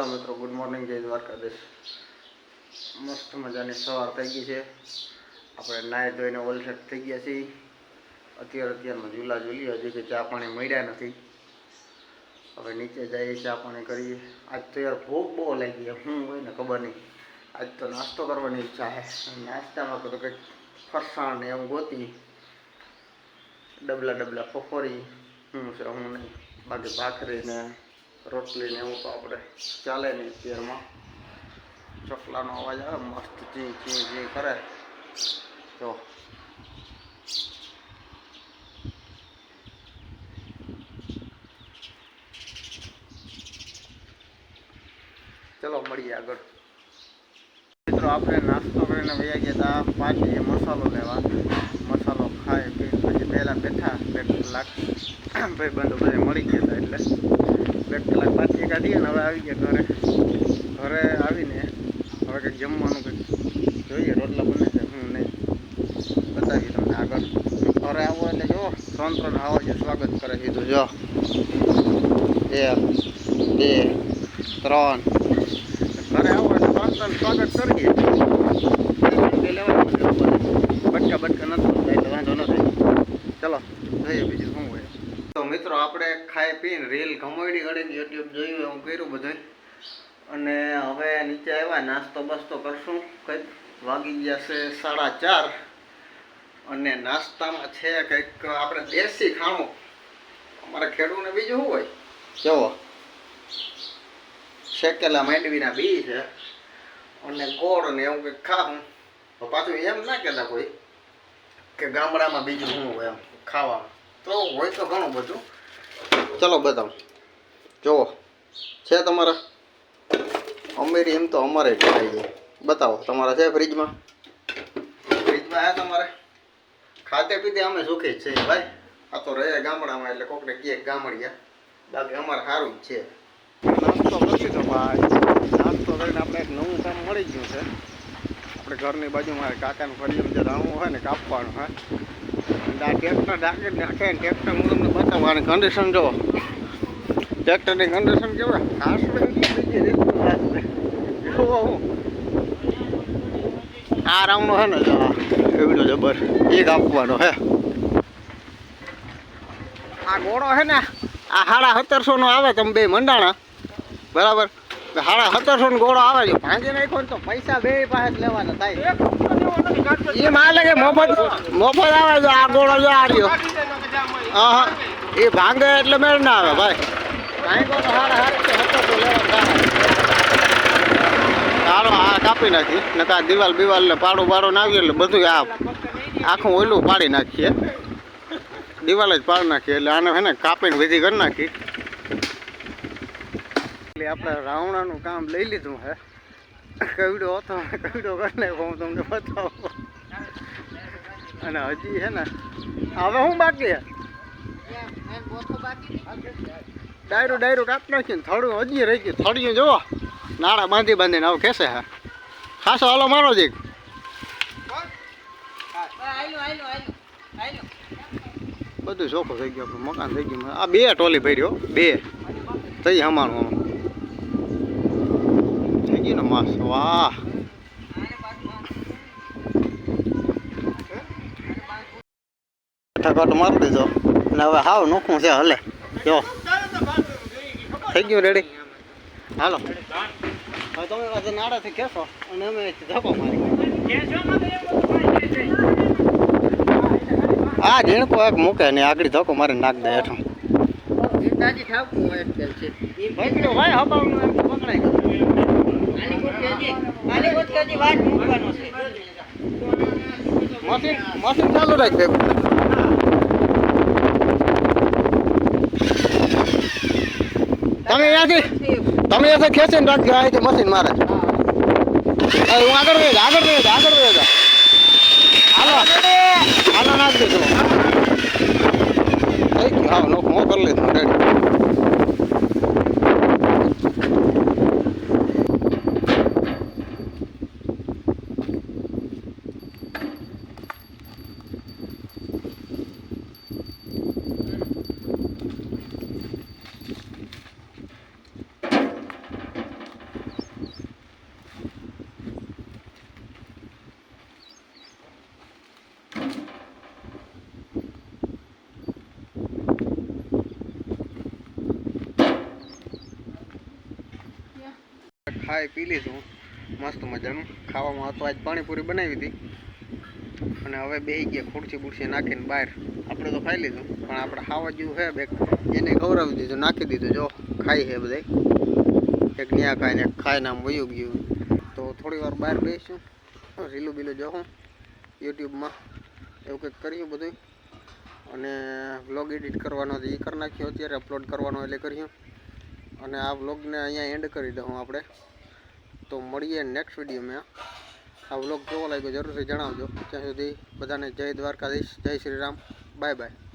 Hello मित्रों, good morning, जय द्वारकाधीश। मस्त मजानी सवार થઈ ગઈ છે। આપણે નાય ધોઈને ઓલસેટ થઈ ગયા છીએ। અત્યારમાં ઝૂલા ઝૂલી હજી કે ચા પાણી મળ્યા નથી। હવે નીચે જઈએ, ચા પાણી કરીએ। આજ તો યાર ભૂખ બહુ લાગી છે, શું હોય ને ખબર નહીં। આજ તો નાસ્તો કરવાની ઈચ્છા છે। નાસ્તામાં તો કંઈક ફરસાણ ને એવું ગોતી, ડબલા ફફોરી શું છે હું નહીં, બાકી ભાખરી ને રોટલી ને એવું તો આપણે ચાલે નહીં। અત્યારમાં ચોકલાનો અવાજ આવે, મસ્ત ચી ચી ચી કરે। તો ચલો મળીએ આગળ। મિત્રો આપણે નાસ્તો કરીને વયા ગયા હતા પાટીએ મસાલો લેવા। મસાલો ખાઈ પી પછી પહેલાં બેઠા 2 કલાક, ભાઈબંધો બધા મળી ગયા હતા એટલે 2 કલાક પાછી કાઢીએ ને હવે આવી ગયા ઘરે આવીને હવે કંઈક જમવાનું કંઈક જોઈએ, રોટલા બને છે હું નહીં બતાવી તમને આગળ। ઘરે આવો એટલે જો 3 આવો જે સ્વાગત કરે કીધું, જો 1 2 3 ઘરે આવો એટલે 3 સ્વાગત કરીએ। બટકા નથી એટલે વાંધો નથી। ચલો જોઈએ બીજું શું હોય। તો મિત્રો આપણે ખાઈ પીને રીલ ઘમોડી ઘડીને યુટ્યુબ જોયું એવું કર્યું બધું, અને હવે નીચે આવ્યા નાસ્તો બસ્તો કરશું। કંઈક વાગી ગયા છે 4:30, અને નાસ્તામાં છે કંઈક આપણે દેશી ખાણું। અમારે ખેડૂને બીજું શું હોય, જુઓ શેકેલા માંડવીના બી છે અને ગોળ ને એવું કંઈક ખાવું। પાછું એમ ના કહેતા કોઈ કે ગામડામાં બીજું શું હોય એમ ખાવા, તો હોય તો ઘણું બધું। ચલો બતાવો, જુઓ છે તમારા અમેરી, એમ તો અમારે જ ખાઈએ। બતાવો તમારા છે ફ્રીજમાં આ તમારે ખાતે પીતે અમે સુખી જ છે ભાઈ। આ તો રહે ગામડામાં એટલે કોકને કહે ગામડિયા, બાકી અમારે સારું જ છે। નાસ્તો નથી તો ભાઈ, નાસ્તો કરીને આપણે એક નવું કામ મળી ગયું છે। આપણે ઘરની બાજુમાં કાકાને ફળિયામાં જે રાણું હોય ને કાપવાનું હોય, આ ટ્રેક્ટર ડાકે નાખે ને ટ્રેક્ટર હું તમને બતાવવાની કન્ડિશન જુઓ। ટ્રેક્ટરની કન્ડિશન કેવા ઘાસડે બીજી રીતનું ઘાસડે જુઓ। આ રાઉન્ડ છે ને જો એવડો જબર એ કાપવાનો છે। આ ગોળો છે ને આ 1750 આવે, તમે બે મંડાણા બરાબર, 1750 ગોળો આવે છે। ભાંગી નાખો ને તો પૈસા બે પાસે લેવાના થાય। એ માલે કે મફત આવે છે આ ગોળો જો આ રહ્યો। હા એ ભાંગે એટલે મેળ ના આવે ભાઈ, ભાંગો તો 1750 લેવા। સારો આ કાપી નાખી ને કા દિવાલ બિવાલ ને પાડો નાખીએ એટલે બધું આ આખું ઓયલું પાડી નાખીએ, દિવાલ જ પાડી નાખીએ એટલે આને છે ને કાપીને વિધિ કરી નાખી। એટલે આપણે રાવણાનું કામ લઈ લીધું છે। કવડો હતો કવડો કરી નાખો હું તમને બતાવું, અને હજી છે ને હવે હું બાકી ડાયરું કાપી નાખીને થોડું હજી રહી ગયું, થોડું જુઓ નાળા બાંધીને હવે ખેંચે છે ખાસો। હાલો મારો જીક બધું ચોખ્ખું થઈ ગયું, આપણું મકાન થઈ ગયું। આ 2 ટોલી ભર્યો, 2 થઈ હમાણું થઈ ગયું ને માસ। વાહ ઠકાટો મારી દીધો અને હવે હાવ નોખું છે હલે જો થઈ ગયું રેડી। હાલો હવે તમે પાસે નાડાથી ખેંચો અને અમે ધક્કો મારી। હા ઝીણકો એક મૂકે ને આગળ ધક્કો મારીને નાખ દે હેઠું। ભાઈ હબાવનું એમ પકડાઈ મશીન ચાલુ રાખ ભેગું। તમે અહીંયાથી ખેંચીને રાખજો, અહીંથી મશીન મારે। હું આગળ વહી હાલો નાખ દેજો। થઈ ગયું હા નોખ મોકલ લીધું રેડી। ખાઈ પી લીધું મસ્ત મજાનું. ખાવામાં તો આજ પાણીપુરી બનાવી હતી અને હવે બેસી ગયા ખુરશી બુરશી નાખીને બહાર. આપણે તો ખાઈ લીધું પણ આપણે ખાવા જેવું છે બેગ એને ખવડાવી દીધું, નાખી દીધું. જો ખાઈ છે બધા, એક ન્યા ખાઈને એક ખાઈને આમ વયું ગયું. તો થોડી વાર બહાર બેસીશું, રીલું બીલું જોઉં યુટ્યુબમાં, એવું કંઈક કર્યું બધું. અને વ્લોગ એડિટ કરવાનો હતો એ કરી નાખ્યો, અત્યારે અપલોડ કરવાનો એટલે કર્યું. અને આ વ્લોગને અહીંયા એન્ડ કરી દઉં આપણે. તો મળીએ નેક્સ્ટ વિડીયોમાં. આ વ્લોગ કેવો લાગ્યો જરૂરથી જણાવજો. ત્યાં સુધી બધાને જય દ્વારકાધીશ, જય શ્રી રામ, બાય બાય.